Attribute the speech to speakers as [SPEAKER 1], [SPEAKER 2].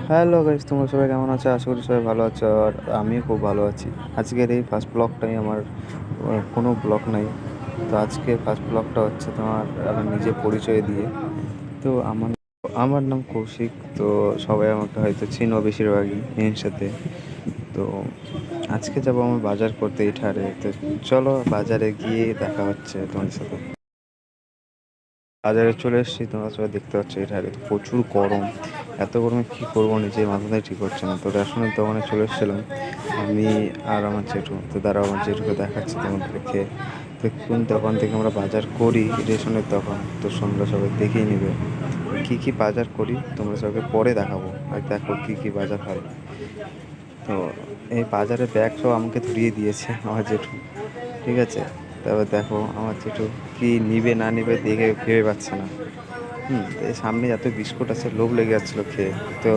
[SPEAKER 1] Hello guys, তোমরা সবাই কেমন আছো? আশা করি সবাই ভালো আছো, আর আমিও খুব ভালো আছি। আজকের এই ফার্স্ট ব্লগটাই আমার, কোনো ব্লগ নাই। তো আজকে ফার্স্ট ব্লগটা হচ্ছে তোমার আমার নিজের পরিচয় দিয়ে। তো আমার আমার নাম কৌশিক। তো সবাই আমাকে হয়তো চিনো বেশিরভাগই এর সাথে। তো আজকে যাবো আমার বাজার করতে এঠারে। তো চলো বাজারে গিয়ে দেখা হচ্ছে তোমাদের সাথে। বাজারে চলে এসেছি, তোমরা সবাই দেখতে পাচ্ছ এখানে তো প্রচুর গরম। এত গরমে কী করবো, নিজে মাথাটাই ঠিক হচ্ছে না। তো রেশনের দোকানে চলে এসেছিলাম আমি আর আমার জেঠু। তো দাঁড়াও আমার জেঠুকে দেখাচ্ছি তোমাদেরকে। তো কোন দোকান থেকে আমরা বাজার করি, রেশনের দোকান। তো তোমরা সবাই দেখেই নেবে কী কী বাজার করি, তোমরা সবাইকে পরে দেখাবো। আর দেখো কী কী বাজার হয়। তো এই বাজারে ব্যাগ সব আমাকে ধরিয়ে দিয়েছে আমার জেঠু, ঠিক আছে। তারপর দেখো আমার জেঠু কি নিবে না নিবে দেখে ভেবে পাচ্ছে না। তো এই সামনে এত বিস্কুট আছে, লোভ লেগে যাচ্ছিলো খেয়ে। তো